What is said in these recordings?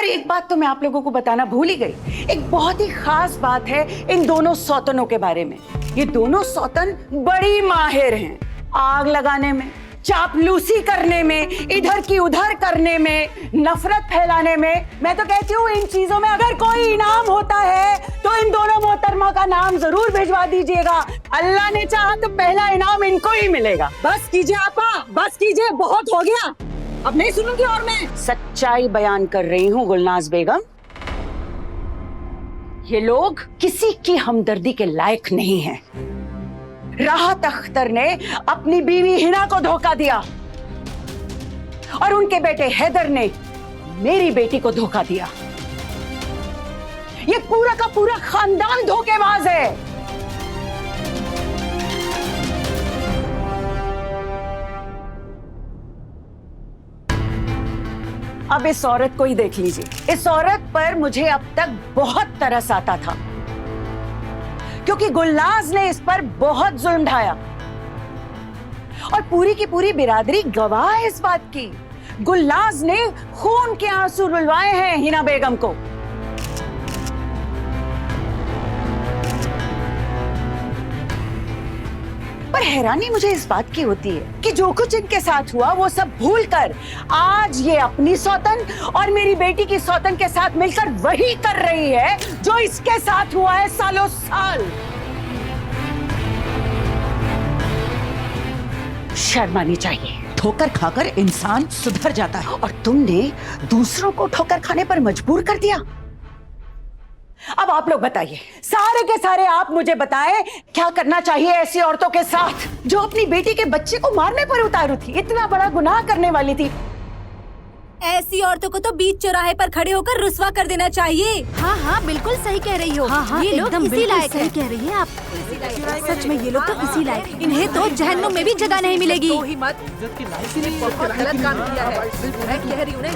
एक बात तो मैं आप लोगों को बताना भूल ही गई। एक बहुत ही खास बात है इन दोनों सौतनों के बारे में। ये दोनों सौतन बड़ी माहिर हैं आग लगाने में, चापलूसी करने में, इधर की उधर करने में, नफरत फैलाने में। मैं तो कहती हूँ इन चीजों में अगर कोई इनाम होता है तो इन दोनों मोहतरमा का नाम जरूर भिजवा दीजिएगा। अल्लाह ने चाहा तो पहला इनाम इनको ही मिलेगा। बस कीजिए आपा, बस कीजिए, बहुत हो गया, अब नहीं सुनूंगी। और मैं सच्चाई बयान कर रही हूँ गुलनाज बेगम, ये लोग किसी की हमदर्दी के लायक नहीं हैं। राहत अख्तर ने अपनी बीवी हिना को धोखा दिया और उनके बेटे हैदर ने मेरी बेटी को धोखा दिया। ये पूरा का पूरा खानदान धोखेबाज है। अब इस औरत को ही देख लीजिए। इस औरत पर मुझे अब तक बहुत तरस आता था क्योंकि गुलनाज ने इस पर बहुत जुल्म ढाया और पूरी की पूरी बिरादरी गवाह है इस बात की। गुलनाज ने खून के आंसू रुलवाए हैं हिना बेगम को। पर हैरानी मुझे इस बात की होती है कि जो कुछ इनके साथ हुआ वो सब भूलकर आज ये अपनी सौतन और मेरी बेटी की सौतन के साथ मिलकर वही कर रही है जो इसके साथ हुआ है सालों साल। शर्म आनी चाहिए। ठोकर खाकर इंसान सुधर जाता है और तुमने दूसरों को ठोकर खाने पर मजबूर कर दिया। अब आप लोग बताइए, सारे के सारे आप मुझे बताएं क्या करना चाहिए ऐसी औरतों के साथ जो अपनी बेटी के बच्चे को मारने पर उतारू थी, इतना बड़ा गुनाह करने वाली थी। ऐसी औरतों को तो बीच चौराहे पर खड़े होकर रुस्वा कर देना चाहिए। हाँ हाँ बिल्कुल सही कह रही हो। हाँ, ये लोग इसी लायक सही है। कह रही हैं आप। सच में ये लोग तो इसी लायक हैं। इन्हें तो जहन्नुम में भी जगह नहीं मिलेगी।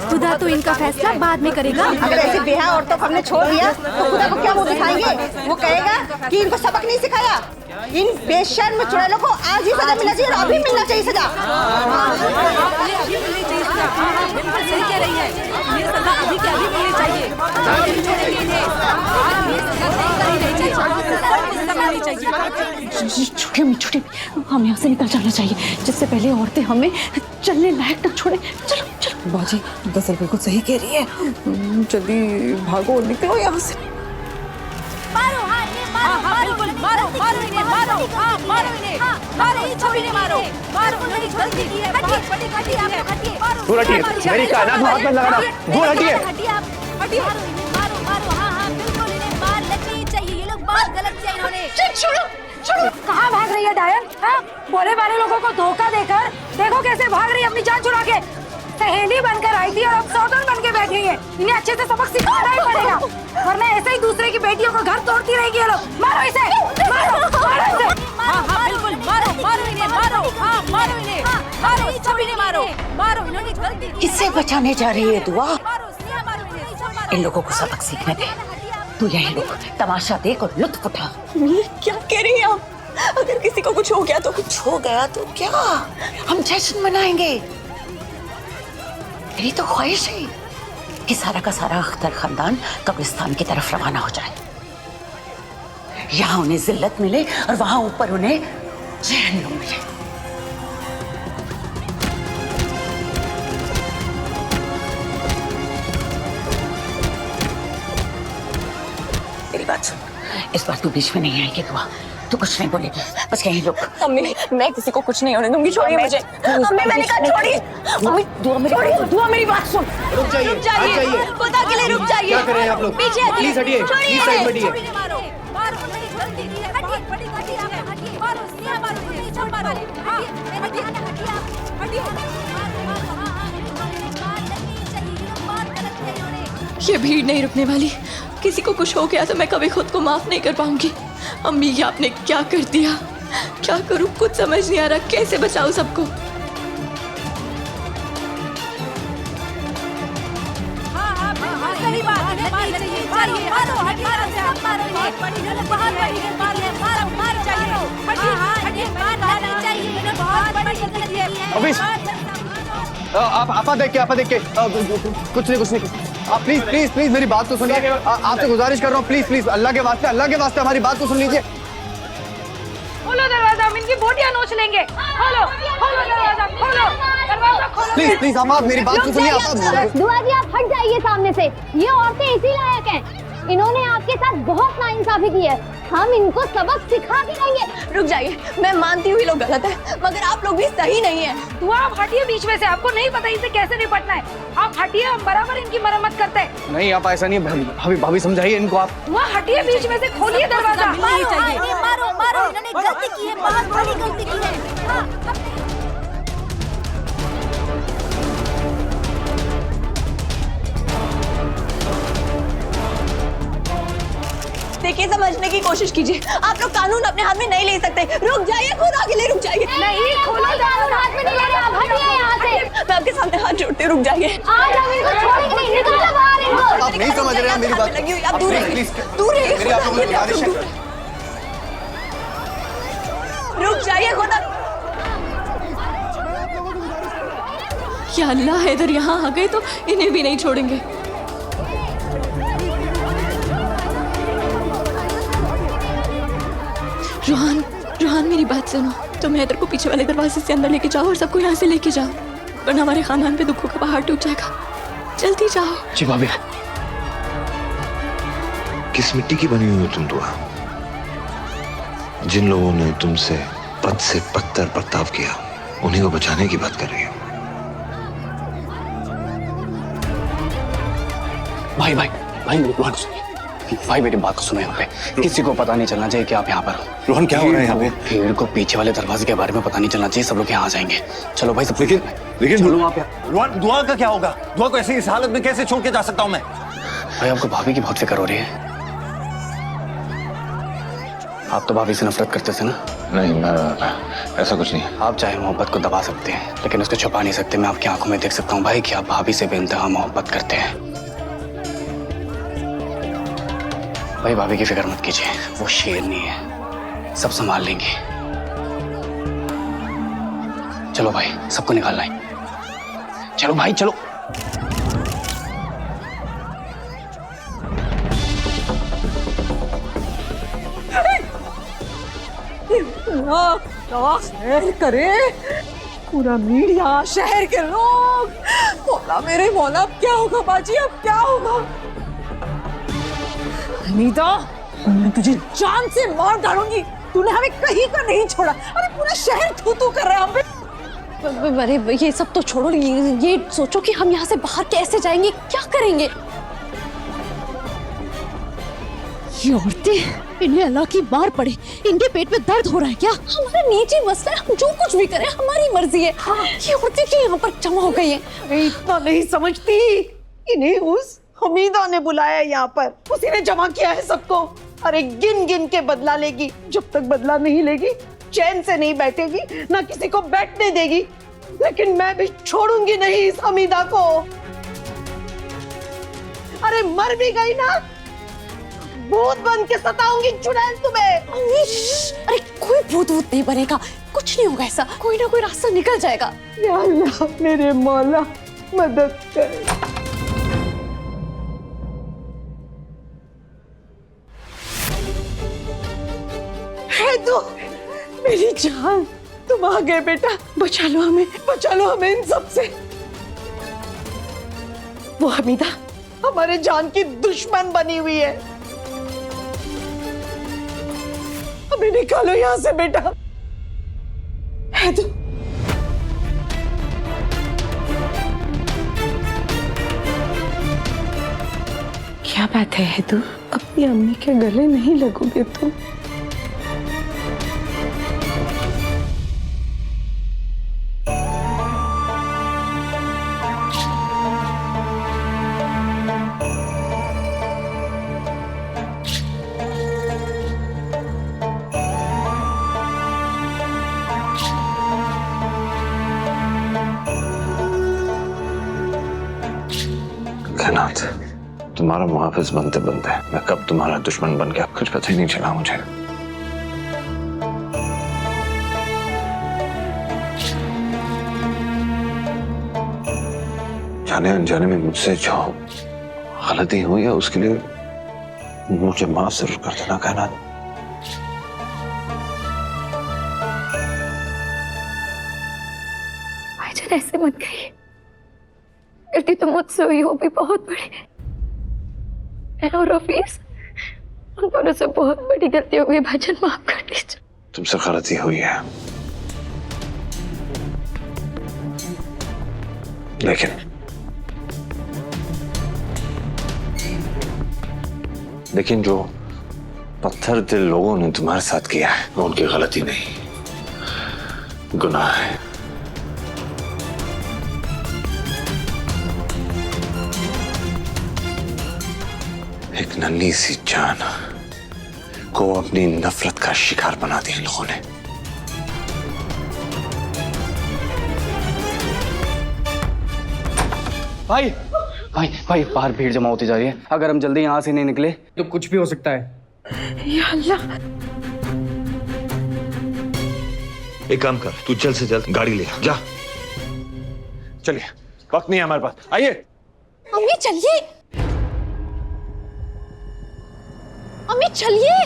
खुदा तो इनका फैसला बाद में करेगा। अगर ऐसी बेहा औरतों को हमने छोड़ दिया तो खुदा को क्या मुंह दिखाएंगे? वो कहेगा कि इनको सबक नहीं सिखाया। इन बेशर्म चुड़ैलों को आज ही सजा मिलना चाहिए और अभी मिलना चाहिए सजा। बिल्कुल सही कह रही है। ये सजा अभी के अभी मिलनी चाहिए। नहीं छोड़ेंगे इन्हें। ये सजा नहीं करनी चाहिए। छोटे हम यहाँ से निकल जाना चाहिए जिससे पहले औरतें हमें चलने लायक ना छोड़े। चलो चलो। बाजी गजल बिल्कुल सही कह रही है, जल्दी भागो निकलो यहाँ से। मारो, हाँ इन्हें मारो, हाँ बिल्कुल मारो, मारो इन्हें, मारो, हाँ मारो इन्हें, मारो ये छवि ने मारो, मारो नहीं गलती की है, बहुत बड़ी गलती है, हटिए, दूर हटिए, मेरी कानात में हाथ मत लगाना, दूर हटिए, हटिए आप, हटिए, मारो, मारो, हाँ हाँ बिल्कुल इन्हें मार लगनी चाहिए। ये लोग बहुत गलत किया इन्होंने। छोड़ो छोड़ो, कहाँ भाग रही है डायन? हाँ, बोले वाले लोगों को धोखा देकर देखो कैसे भाग रही है अपनी जान छुड़ा के। सहेली बनकर आई थी और अब सौतन बन के बैठी है। इन्हें अच्छे से सबक सिखाना ही पड़ेगा वरना ऐसे ही दूसरे की बेटियों को घर तोड़ती रहेगी ये लोग। मारो इसे, मारो, मारो इसे। हाँ हाँ बिल्कुल मारो, मारो इन्हें, मारो, हाँ मारो इन्हें, मारो ये छवि ने मारो, मारो इन्होंने गलती की। किससे बचाने जा रही है दुआ? मारो, स्नेहा मारो इन्हें। इन लोगों को सबक सीखने दे। तू यही लोग तमाशा देख और लुत्फ उठा। ये क्या कह रही हैं आप? अगर किसी को कुछ हो गया तो? कुछ हो गया तो क्या, हम जश्न मनाएंगे। मेरी तो ख्वाहिश है कि सारा का सारा अख्तर खानदान कब्रिस्तान की तरफ रवाना हो जाए। यहाँ उन्हें जिल्लत मिले और वहां ऊपर उन्हें जहन्नुम मिले। मेरी बात सुन, इस बार तू बीच में नहीं आएगी दुआ। तू कुछ नहीं बोलेगी, बस यही लोग। अम्मी मैं किसी को कुछ नहीं होने दूंगी, छोड़िए मुझे। अम्मी मैंने कहा छोड़िए। अम्मी दुआ मेरी बात सुन। रुक जाइए, रुक जाइए, खुदा के लिए रुक जाइए। क्या कर रहे हैं आप लोग? पीछे हटिए, प्लीज हटिए, प्लीज साइड में हटिए। छवि ने मारो, मारो नहीं गलती की है, हटिए, बड़ी गलती है, हटिए, मारो स्नेहा मारो, नहीं छोड़ मारो, हाँ हटिए, हटिए आप, हटिए, मारो, मारो, हाँ हाँ मार लगनी चाहिए। ये लोग बहुत गलत किया इन्होंने। ये भीड़ नहीं रुकने वाली। किसी को कुछ हो गया तो मैं कभी खुद को माफ नहीं कर पाऊंगी। अम्मी ये आपने क्या कर दिया? क्या करूं, कुछ समझ नहीं आ रहा, कैसे बचाऊं सबको? हाँ सही बात है, मारनी चाहिए, मारो, मारो, हटिए, मारो इन्हें, बहुत बड़ी गलती है, मारो, मारो चाहिए, हटिए, हटिए, मारनी चाहिए, इन्हें बहुत बड़ी गलती है। अभी आप देख के कुछ नहीं आप प्लीज प्लीज प्लीज मेरी बात तो सुनिए। आपसे गुजारिश कर रहा हूँ, प्लीज प्लीज अल्लाह के वास्ते हमारी बात तो सुन लीजिए। खोलो दरवाजा, हम इनकी बोटियां नोच लेंगे। खोलो खोलो दरवाजा, खोलो दरवाजा खोलो। प्लीज प्लीज हम आप मेरी बात तो सुनिए। आप दुआ जी आप हट जाइए सामने से। ये औरतें इसी लायक हैं। इन्होंने आपके साथ बहुत नाइंसाफी की है। हम इनको सबक सिखा के रहेंगे। रुक जाइए, मैं मानती हूँ ये लोग गलत है, मगर आप लोग भी सही नहीं है। दुआ आप हटिए बीच में से, आपको नहीं पता इसे कैसे निपटना है। आप हटिए, हम बराबर इनकी मरम्मत करते हैं। नहीं आप ऐसा नहीं है, भाभी समझाइए इनको आप। दुआ हटिए बीच में से, खोलिए दरवाजा। मारो मारो, इन्होंने गलती की है, बहुत बड़ी गलती की है। हाँ, देखिए समझने की कोशिश कीजिए। आप लोग कानून अपने हाथ में नहीं ले सकते। रुक जाइए, खुदा के लिए रुक जाइए। नहीं खोलो दरवाजा, हाथ में नहीं ले रहे, आप हटिए यहाँ से। मैं आपके सामने हाथ जोड़ती हूँ, रुक जाइए। आज हम इनको छोड़ेंगे नहीं, निकालो बाहर इनको। आप नहीं समझ रहे हैं मेरी बात। लगी हुई, आप दूर रहिए, दूर रहिए। मेरी आप लोगों की गुजारिश है। रुक जाइए, खुदा। या अल्लाह, हैदर यहाँ आ गए तो इन्हें भी नहीं छोड़ेंगे। रोहान मेरी बात सुनो। तुम हैदर को पीछे वाले दरवाजे से अंदर लेके जाओ और सबको यहाँ से लेके जाओ, वरना हमारे खानदान पे दुखों का पहाड़ टूट जाएगा। जल्दी जाओ। जी भाभी। किस मिट्टी की बनी हुई हो तुम दुआ? जिन लोगों ने तुमसे पद से पत्थर बर्ताव किया, उन्हीं को बचाने की बात कर रही हो। भाई मेरी बात सुनिए। भाई मेरी बात सुनो। यहाँ पे किसी को पता नहीं चलना चाहिए कि आप यहाँ पर हो। रोहन क्या हो रहा है यहाँ पे? भीड़ को पीछे वाले दरवाजे के बारे में पता नहीं चलना चाहिए। सब लोग यहाँ आ जाएंगे। चलो भाई सब। लेकिन चलो वहाँ पे। रोहन, दुआ का क्या होगा? दुआ को ऐसी इस हालत में कैसे छोड़ के जा सकता हूँ मैं? भाई आपको भाभी की बहुत फिक्र हो रही है। आप तो भाभी से नफरत करते थे ना? नहीं, मैं ऐसा कुछ नहीं। आप चाहे मोहब्बत को दबा सकते हैं, लेकिन उसको छुपा नहीं सकते। मैं आपकी आंखों में देख सकता हूँ भाई कि आप भाभी से बेइंतहा मोहब्बत करते हैं। भाई भाभी की फिक्र मत कीजिए, वो शेरनी है, सब संभाल लेंगे। चलो भाई, सबको निकालना है। चलो भाई चलो। करे पूरा मीडिया, शहर के लोग। मौला मेरे मौला, अब क्या होगा बाजी, अब क्या होगा? अनीता, मैं तुझे जान से मार डालूंगी। तूने हमें कहीं का नहीं छोड़ा। अरे पूरा शहर थू-थू कर रहा है हम पे। अरे ये सब तो छोड़ो, ये सोचो कि हम यहाँ से बाहर कैसे जाएंगे, क्या करेंगे? ये औरतें, इन्हें अल्लाह की मार पड़े। इनके पेट में दर्द हो रहा है क्या? हमारा निजी मसला है, हम जो कुछ भी करें हमारी मर्जी है। हाँ। ये औरतें क्यों यहाँ पर जमा हो गई है? इतना नहीं समझती। इन्हें उस हमीदा ने बुलाया यहाँ पर, उसी ने जमा किया है सबको। अरे गिन गिन के बदला लेगी। जब तक बदला नहीं लेगी चैन से नहीं बैठेगी, ना किसी को बैठने देगी। लेकिन मैं भी छोड़ूंगी नहीं इस हमीदा को। अरे मर भी गई ना, भूत बन के सताऊंगी चुड़ैल तुम्हें। अरे कोई भूत वूत नहीं बनेगा, कुछ नहीं होगा ऐसा। कोई ना कोई रास्ता निकल जाएगा। या अल्लाह मेरे मौला, मदद कर। है तो मेरी जान, तुम आ गए बेटा। बचा लो हमें इन सब से। वो हमीदा हमारे जान की दुश्मन बनी हुई है। हमें निकालो यहाँ से बेटा। है तो क्या बात है तू? अपनी अम्मी के गले नहीं लगोगे तुम? कायनात, तुम्हारा मुहाफिज बनते बनते मैं कब तुम्हारा दुश्मन बन गया कुछ पता ही नहीं चला मुझे। जाने अनजाने में मुझसे जो गलती हुई है उसके लिए मुझे माफ जरूर कर देना कायनात। भाईजान ऐसे मत कहिए, गलती तो मुझसे हुई, वो भी बहुत बड़ी। मैं और हफीज, उन दोनों से बहुत बड़ी गलती हो गई भाईजान, माफ कर दीजिए। तुमसे गलती हुई है, लेकिन जो पत्थर दिल लोगों ने तुम्हारे साथ किया है वो उनकी गलती नहीं, गुनाह है। एक नन्ही सी जान को अपनी नफरत का शिकार बना दिया इन लोगों ने। भाई भाई भाई, बाहर भीड़ जमा होती जा रही है, अगर हम जल्दी यहाँ से नहीं निकले तो कुछ भी हो सकता है। या अल्लाह। एक काम कर, तू जल्द से जल्द गाड़ी ले जा। चलिए, वक्त नहीं है हमारे पास, आइए। अम्मी चलिए, अम्मी चलिए।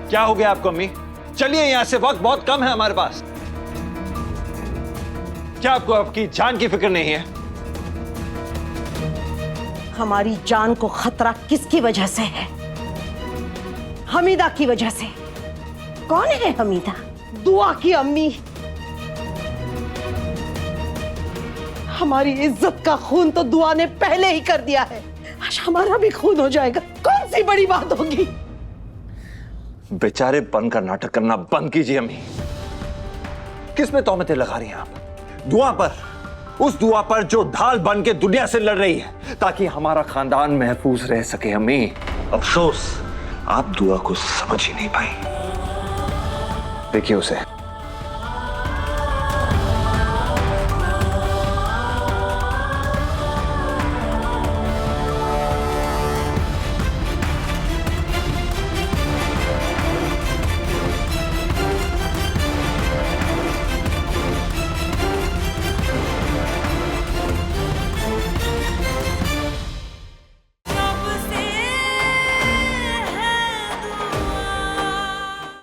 क्या हो गया आपको अम्मी? चलिए यहाँ से, वक्त बहुत कम है हमारे पास। क्या आपको आपकी जान की फिक्र नहीं है? हमारी जान को खतरा किसकी वजह से है? हमीदा की वजह से। कौन है हमीदा? दुआ की अम्मी। हमारी इज्जत का खून तो दुआ ने पहले ही कर दिया है, आज हमारा भी खून हो जाएगा। कौन सी बड़ी बात होगी? बेचारे बनकर नाटक करना बंद कीजिए अम्मी। किस पे तौमतें लगा रही हैं आप? दुआ पर, उस दुआ पर जो ढाल बन के दुनिया से लड़ रही है ताकि हमारा खानदान महफूज रह सके। अम्मी, अफसोस आप दुआ को समझ ही नहीं पाई। देखिए उसे,